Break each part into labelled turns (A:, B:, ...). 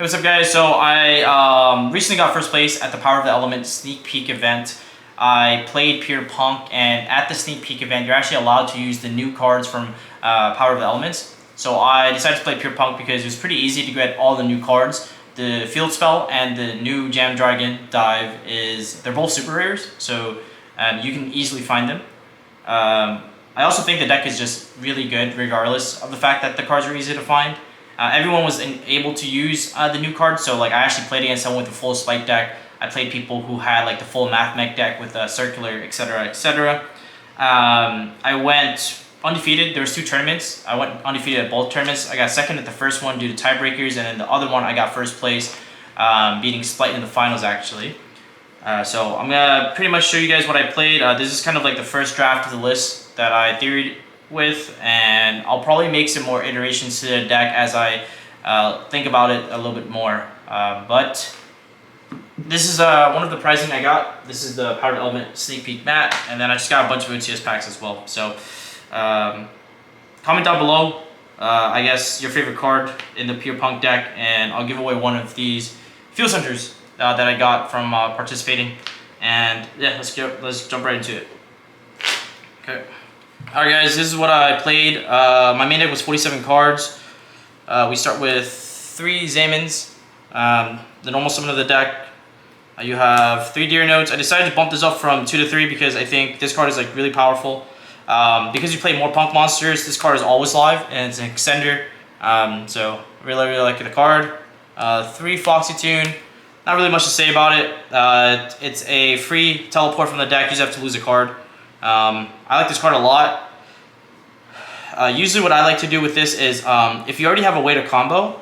A: Hey, what's up, guys? So I recently got first place at the Power of the Element sneak peek event. I played Pure Punk, and at the sneak peek event, you're actually allowed to use the new cards from Power of the Elements. So I decided to play Pure Punk because it was pretty easy to get all the new cards. The Field Spell and the new Jam Dragon Dive they're both super rares, so you can easily find them. I also think the deck is just really good regardless of the fact that the cards are easy to find. Everyone was able to use the new cards, so like I actually played against someone with a full spike deck. I played people who had like the full math mech deck with a circular, etc., etc. I went undefeated. There was 2 tournaments. I went undefeated at both tournaments. I got second at the first one due to tiebreakers, and then the other one I got first place, beating Splight in the finals actually. So I'm gonna pretty much show you guys what I played. This is kind of like the first draft of the list that I theoried with, and I'll probably make some more iterations to the deck as I think about it a little bit more. But this is one of the pricing I got. This is the Powered Element Sneak Peek mat, and then I just got a bunch of OTS packs as well. So comment down below, I guess, your favorite card in the Pure Punk deck, and I'll give away one of these Field Centers that I got from participating. And yeah, let's jump right into it. Okay. Alright guys, this is what I played. My main deck was 47 cards. We start with 3 Zamins, the normal summon of the deck. You have 3 Deer Notes. I decided to bump this up from 2 to 3 because I think this card is like really powerful. Because you play more Punk monsters, this card is always live and it's an extender. So really like the card. 3 Foxy Tune. Not really much to say about it. It's a free teleport from the deck. You just have to lose a card. I like this card a lot. Usually what I like to do with this is, if you already have a way to combo,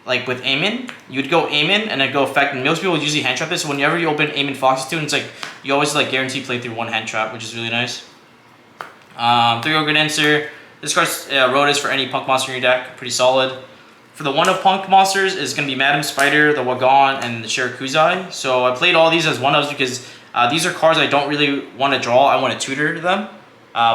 A: like with Aemon, you'd go Aemon and then go effect, and most people usually hand trap this, so whenever you open Aemon Foxy Tune, it's like, you always like guarantee play through 1 hand trap, which is really nice. 3 Ogre Dancer. This card's Rotas for any Punk monster in your deck, pretty solid. For the one of Punk monsters is going to be Madam Spider, the Wagon, and the Shirakuzai. So I played all these as one-ofs because these are cards I don't really want to draw. I want to tutor them,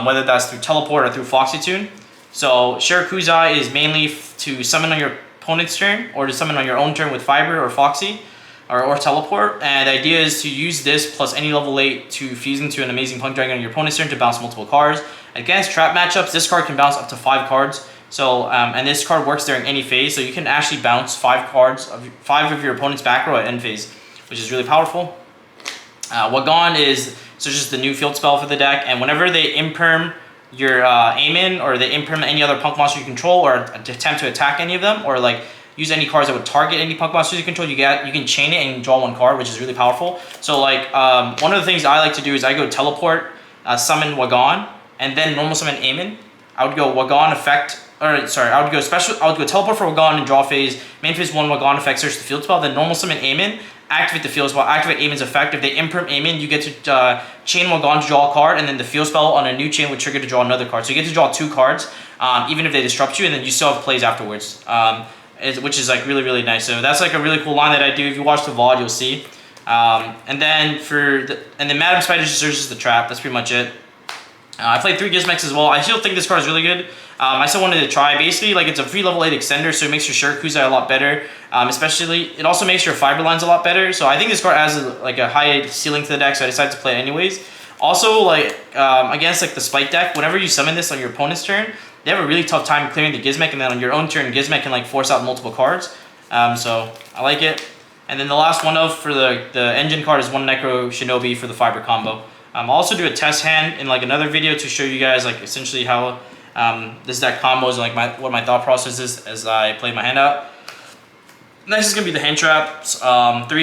A: whether that's through Teleport or through Foxy Tune. So Shirakuzai is mainly to summon on your opponent's turn, or to summon on your own turn with Fiber or Foxy, or Teleport. And the idea is to use this plus any level 8 to fuse into an amazing Punk Dragon on your opponent's turn to bounce multiple cards. Against trap matchups, this card can bounce up to 5 cards. So, and this card works during any phase, so you can actually bounce 5 of your opponent's back row at end phase, which is really powerful. Wagon is just the new field spell for the deck, and whenever they imperm your Aemon, or they imperm any other Punk monster you control, or attempt to attack any of them, or like use any cards that would target any Punk monsters you control, you can chain it and draw 1 card, which is really powerful. So like one of the things I like to do is I go Teleport, summon Wagon, and then normal summon Aemon. I would go Wagon effect. I would go Teleport for Wagon and draw phase. Main phase 1 Wagon effect, search the field spell. Then normal summon Aemon, activate the field spell, activate Aemon's effect. If they imperm Aemon, you get to chain Wagon to draw a card, and then the field spell on a new chain would trigger to draw another card. So you get to draw 2 cards, even if they disrupt you, and then you still have plays afterwards, which is like really nice. So that's like a really cool line that I do. If you watch the VOD, you'll see. And then Madam Spider just searches the trap. That's pretty much it. I played 3 Gizmex as well. I still think this card is really good. I still wanted to try. Basically, like, it's a free level 8 extender, so it makes your Shirakuzai a lot better. Especially, it also makes your Fiber lines a lot better. So I think this card has a high ceiling to the deck, so I decided to play it anyways. Also, like, against like the Spike deck, whenever you summon this on your opponent's turn, they have a really tough time clearing the Gizmek, and then on your own turn, Gizmek can like force out multiple cards. So I like it. And then the last one for the engine card is 1 Necro Shinobi for the Fiber combo. I'll also do a test hand in like another video to show you guys like essentially how this deck combos and like what my thought process is as I play my hand out. Next is gonna be the hand traps. 3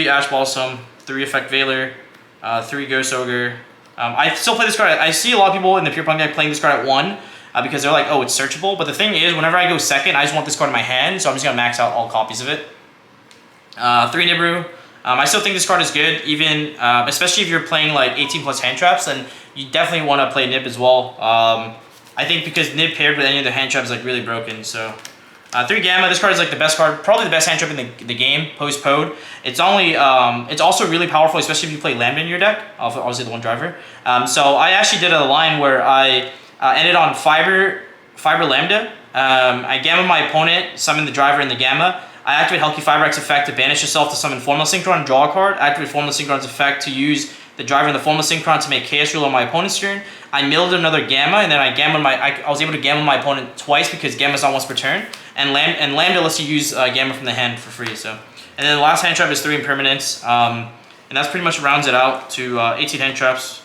A: Ash Balsam, 3 Effect Veiler, 3 Ghost Ogre. I still play this card. I see a lot of people in the Pure Punk deck playing this card at 1 because they're like, oh, it's searchable. But the thing is, whenever I go second, I just want this card in my hand, so I'm just gonna max out all copies of it. 3 Nibiru. I still think this card is good, even especially if you're playing like 18 plus hand traps, then you definitely want to play Nib as well. I think because Nib paired with any of the hand traps is like really broken. So 3 Gamma, this card is like the best card, probably the best hand trap in the game, post-Pod. It's also really powerful, especially if you play Lambda in your deck, obviously the 1 driver. So I actually did a line where I ended on Fiber Lambda. I Gamma my opponent, summon the driver in the Gamma. I activate Hulky Fibrax effect to banish yourself to summon Formless Synchron, draw a card. Activate Formless Synchron's effect to use the driver and the Formless Synchron to make Chaos Rule on my opponent's turn. I milled another Gamma, and then I was able to Gamma my opponent twice because Gamma's not once per turn, and Lambda lets you use Gamma from the hand for free. So, and then the last hand trap is 3 impermanents, and that's pretty much rounds it out to 18 hand traps.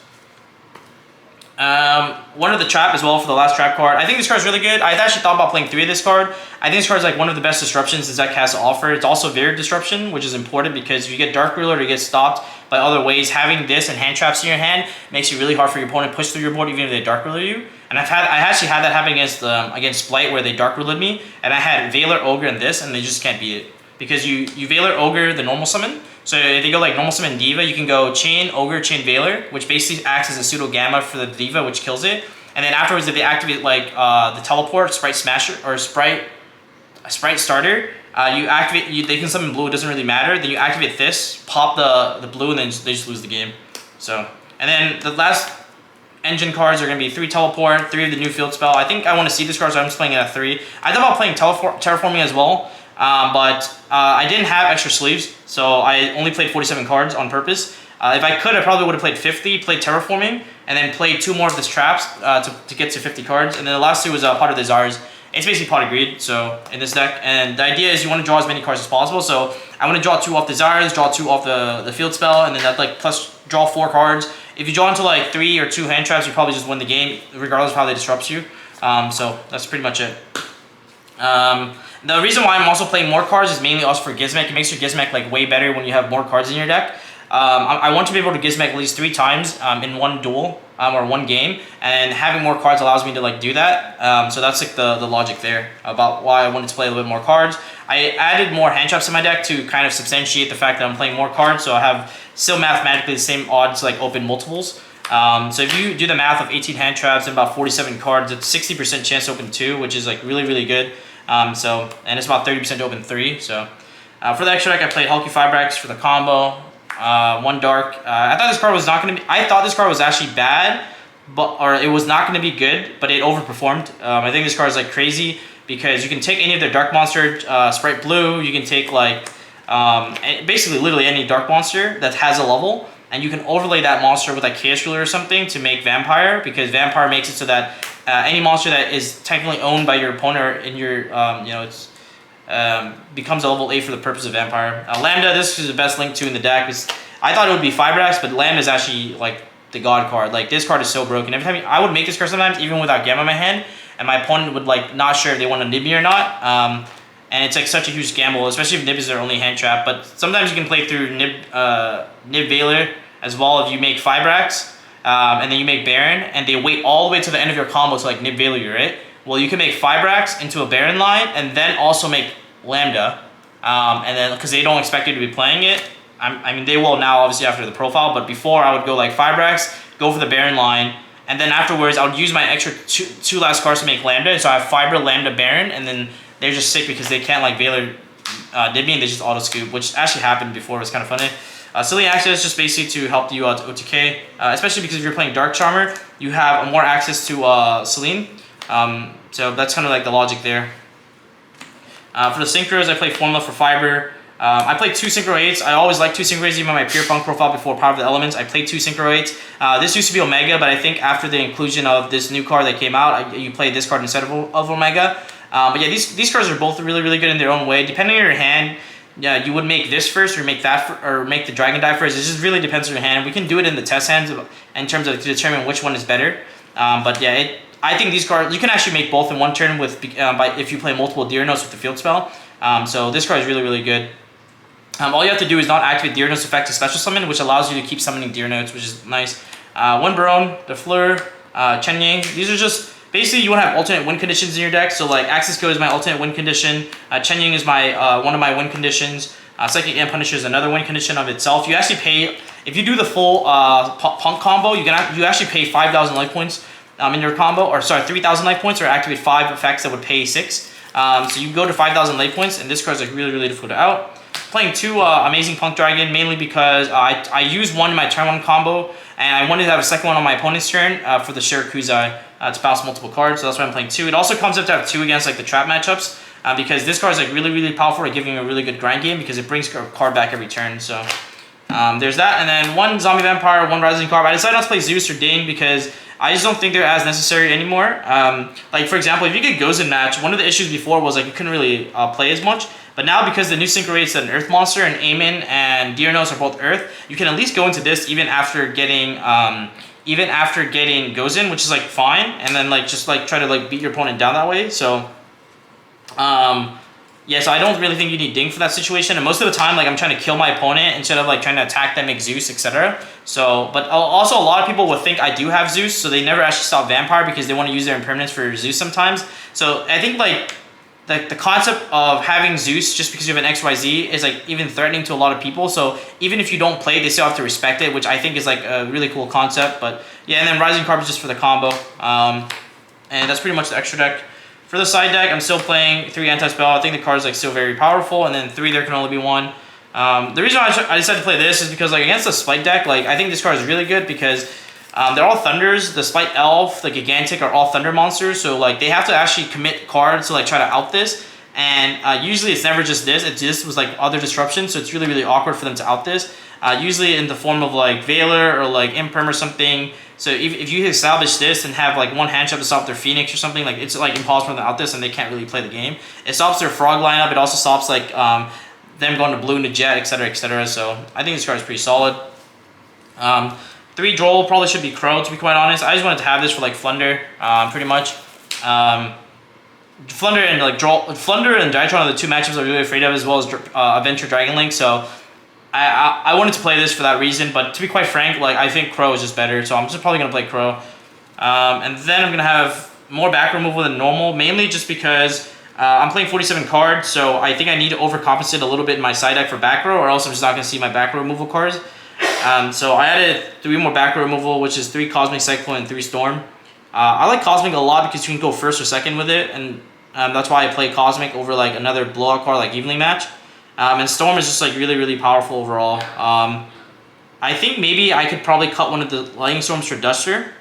A: One of the trap as well for the last trap card. I think this card is really good. I actually thought about playing 3 of this card. I think this card is like one of the best disruptions this deck has to offer. It's also Varied Disruption, which is important because if you get Dark Ruler or you get stopped by other ways, having this and hand traps in your hand makes it really hard for your opponent to push through your board even if they Dark Ruler you. And I actually had that happen against Blight where they Dark Rulered me, and I had Veiler, Ogre, and this, and they just can't beat it. Because you Veiler, Ogre, the normal summon. So if they go like normal summon Diva, you can go Chain, Ogre, Chain, Veiler, which basically acts as a pseudo Gamma for the Diva, which kills it. And then afterwards, if they activate like the Teleport, Sprite Smasher, or Sprite Starter, you activate. They can summon blue. It doesn't really matter. Then you activate this, pop the blue, and then they just lose the game. So, and then the last engine cards are going to be 3 Teleport, 3 of the new field spell. I think I want to see this card, so I'm just playing it at 3. I thought about playing Terraforming as well. But I didn't have extra sleeves, so I only played 47 cards on purpose. If I could, I probably would have played 50, played Terraforming, and then played 2 more of this traps to get to 50 cards. And then the last 2 was Pot of Desires. It's basically Pot of Greed, so in this deck. And the idea is you want to draw as many cards as possible. So I want to draw 2 off Desires, draw 2 off the field spell, and then that like plus draw 4 cards. If you draw into like 3 or 2 hand traps, you probably just win the game, regardless of how they disrupt you. So that's pretty much it. The reason why I'm also playing more cards is mainly also for Gizmek. It makes your Gizmek like way better when you have more cards in your deck. I want to be able to Gizmek at least 3 times in one duel or one game, and having more cards allows me to like do that. So that's like the logic there about why I wanted to play a little bit more cards. I added more hand traps in my deck to kind of substantiate the fact that I'm playing more cards, so I have still mathematically the same odds to like open multiples. So if you do the math of 18 hand traps and about 47 cards, it's 60% chance to open 2, which is like really good. And it's about 30% to open 3. So for the extra deck, I played Hulky Fibrax for the combo. 1 dark. I thought this card was not going to be. I thought this card was actually bad, or it was not going to be good, but it overperformed. I think this card is like crazy because you can take any of their dark monster, Sprite Blue. You can take like basically literally any dark monster that has a level, and you can overlay that monster with like Chaos Ruler or something to make Vampire, because Vampire makes it so that any monster that is technically owned by your opponent or in your, it's becomes a level 8 for the purpose of Vampire. Lambda, this is the best link to in the deck. I thought it would be Fibrax, but Lambda is actually like the god card. Like this card is so broken. Every time I would make this card sometimes, even without Gamma in my hand, and my opponent would like not sure if they want to nib me or not. And it's like such a huge gamble, especially if nib is their only hand trap. But sometimes you can play through nib Veiler as well if you make Fibrax. And then you make Baron, and they wait all the way to the end of your combo to like nib Veiler you, right? Well, you can make Fibrax into a Baron line, and then also make Lambda, and then because they don't expect you to be playing it. I mean, they will now obviously after the profile, but before I would go like Fibrax, go for the Baron line, and then afterwards I would use my extra two last cards to make Lambda. So I have Fibra, Lambda, Baron, and then they're just sick because they can't like Veiler nib me, and they just auto scoop, which actually happened before. It was kind of funny. Silly access just basically to help you out to OTK, especially because if you're playing Dark Charmer, you have more access to Celine. So that's kind of like the logic there. For the Synchros, I play Formula for Fiber. I played 2 Synchro 8s. I always liked 2 Synchro 8s, even on my Pure Punk profile before Power of the Elements. I played 2 Synchro 8s. This used to be Omega, but I think after the inclusion of this new card that came out, you played this card instead of Omega. But yeah, these cards are both really good in their own way. Depending on your hand, yeah, you would make this first or make that or make the Dragon Die first. It just really depends on your hand. We can do it in the test hands in terms of to determine which one is better. But yeah, I think these cards, you can actually make both in one turn with if you play multiple Deer Notes with the field spell. So this card is really good. All you have to do is not activate Deer Notes effect to special summon, which allows you to keep summoning Deer Notes, which is nice. One Baron, the Fleur, Chen Yang. These are just basically you want to have alternate win conditions in your deck. So like Access Code is my alternate win condition. Chen Yang is my one of my win conditions. Psychic Amp Punisher is another win condition of itself. You actually pay, if you do the full Punk combo, you actually pay 5,000 life points in your combo, or sorry, 3,000 life points, or activate 5 effects that would pay 6. So you go to 5,000 life points, and this card is like really difficult to out. Playing 2 Amazing Punk Dragon, mainly because I used one in my turn 1 combo, and I wanted to have a second one on my opponent's turn for the Shirakuzai to bounce multiple cards, so that's why I'm playing 2. It also comes up to have 2 against like the trap matchups, because this card is like really powerful at giving you a really good grind game because it brings a card back every turn. So there's that, and then one Zombie Vampire, one Rising Carp. I decided not to play Zeus or Dane because I just don't think they're as necessary anymore. Like for example, if you get Gozen match, one of the issues before was like you couldn't really play as much. But now because the new synchro rate's an Earth monster and Aemon and Diurnos are both Earth, you can at least go into this even after getting Gozen, which is like fine, and then like just like try to like beat your opponent down that way. So yeah, so I don't really think you need Ding for that situation, and most of the time, like I'm trying to kill my opponent instead of like trying to attack them, make Zeus, etc. So, but also a lot of people will think I do have Zeus, so they never actually stop Vampire because they want to use their impermanence for Zeus sometimes. So I think like the concept of having Zeus just because you have an XYZ is like even threatening to a lot of people. So even if you don't play, they still have to respect it, which I think is like a really cool concept. But yeah, and then Rising Carp is just for the combo, and that's pretty much the extra deck. For the side deck, I'm still playing 3 Anti-Spell. I think the card is like still very powerful, and then 3 there can only be 1. The reason why I decided to play this is because like against the Spike deck, like I think this card is really good because they're all Thunders. The Spike Elf, the Gigantic are all Thunder monsters, so like they have to actually commit cards to like try to out this. And usually it's never just this. It's just was like other disruptions, so it's really awkward for them to out this. Usually in the form of like Veiler or like Imperm or something. So if you establish this and have like one hand shove to stop their Phoenix or something, like it's like impossible for them to out this and they can't really play the game. It stops their Frog lineup. It also stops like them going to blue into Jet, etc., etc. So I think this card is pretty solid. 3 Droll probably should be Crow, to be quite honest. I just wanted to have this for like Flunder, pretty much. Flunder and like Flunder and Dytron are the 2 matchups I'm really afraid of, as well as Adventure Dragon Link. So I wanted to play this for that reason, but to be quite frank, like I think Crow is just better, so I'm just probably gonna play Crow. And then I'm gonna have more back removal than normal, mainly just because I'm playing 47 cards, so I think I need to overcompensate a little bit in my side deck for back row, or else I'm just not gonna see my back row removal cards. So I added 3 more back row removal, which is 3 Cosmic Cyclone and 3 Storm. I like Cosmic a lot because you can go first or second with it, and that's why I play Cosmic over like another blowout card like Evening Match. And Storm is just like really powerful overall. I think maybe I could probably cut one of the Lightning Storms for Duster,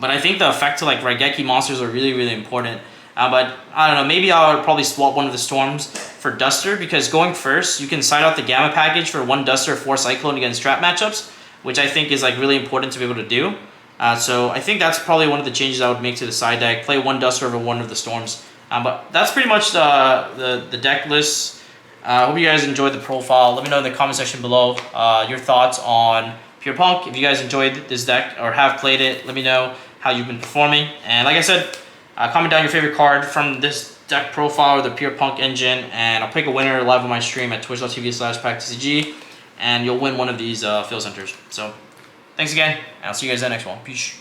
A: but I think the effect to like Raigeki monsters are really important. But I don't know, maybe I would probably swap one of the Storms for Duster, because going first, you can side out the Gamma package for 1 Duster, 4 Cyclone against trap matchups, which I think is like really important to be able to do. So I think that's probably one of the changes I would make to the side deck. Play 1 Duster over 1 of the Storms. But that's pretty much the deck list. I hope you guys enjoyed the profile. Let me know in the comment section below your thoughts on Pure Punk. If you guys enjoyed this deck or have played it, let me know how you've been performing. And like I said, comment down your favorite card from this deck profile or the Pure Punk engine, and I'll pick a winner live on my stream at twitch.tv/PackTCG, and you'll win one of these Field Centers. So thanks again, and I'll see you guys in the next one. Peace.